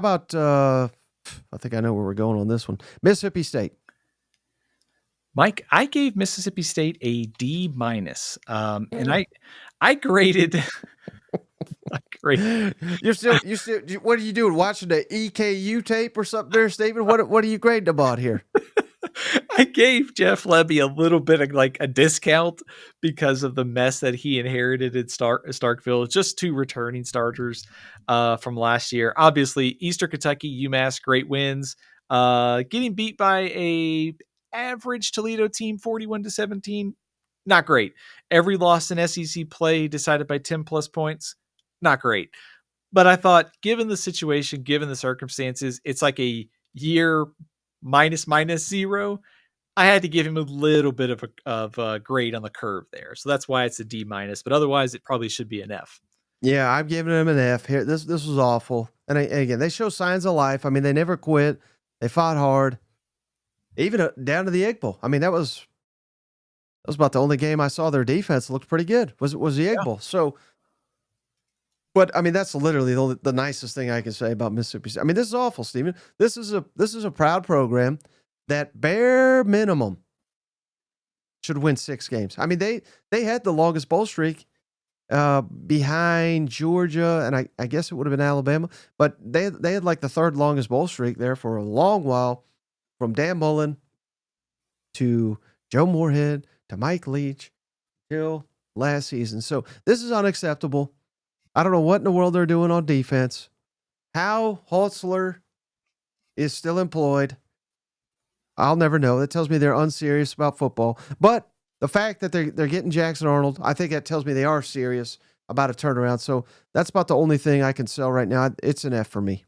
about I think I know where we're going on this one. Mississippi State. Mike, I gave Mississippi State a D minus, and I graded. I graded. You're still. What are you doing? Watching the EKU tape or something, there, Stephen? What are you grading about here? I gave Jeff Lebby a little bit of like a discount because of the mess that he inherited in Starkville. Just two returning starters from last year. Obviously, Eastern Kentucky, UMass, great wins. Getting beat by a average Toledo team, 41-17, not great. Every loss in SEC play decided by 10 plus points, not great. But I thought, given the situation, given the circumstances, it's like a year minus zero. I had to give him a little bit of a grade on the curve there. So that's why it's a D minus, but otherwise it probably should be an F. Yeah, I'm giving him an F here. This was awful. And again, they show signs of life. I mean, they never quit. They fought hard, even down to the Egg Bowl. I mean, that was about the only game I saw their defense looked pretty good. Was the Egg Yeah. Bowl? So, but I mean, that's literally the nicest thing I can say about Mississippi State. I mean, this is awful, Stephen. This is a proud program that bare minimum should win 6 games. I mean, they had the longest bowl streak behind Georgia, and I guess it would have been Alabama, but they had like the third longest bowl streak there for a long while, from Dan Mullen to Joe Moorhead to Mike Leach till last season. So this is unacceptable. I don't know what in the world they're doing on defense. How Holtzler is still employed, I'll never know. That tells me they're unserious about football. But the fact that they're getting Jackson Arnold, I think that tells me they are serious about a turnaround. So that's about the only thing I can sell right now. It's an F for me.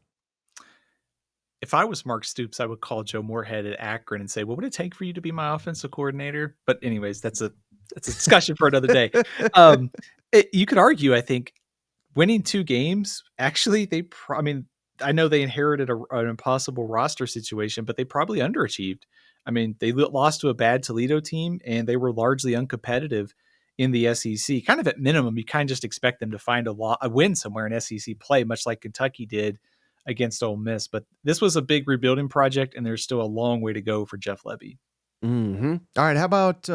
If I was Mark Stoops, I would call Joe Moorhead at Akron and say, "What would it take for you to be my offensive coordinator?" But anyways, that's a discussion for another day. Um, you could argue, I think, winning 2 games. Actually, I mean, I know they inherited an impossible roster situation, but they probably underachieved. I mean, they lost to a bad Toledo team, and they were largely uncompetitive in the SEC. Kind of at minimum, you kind of just expect them to find a win somewhere in SEC play, much like Kentucky did against Ole Miss. But this was a big rebuilding project, and there's still a long way to go for Jeff Lebby. Mm-hmm. All right. How about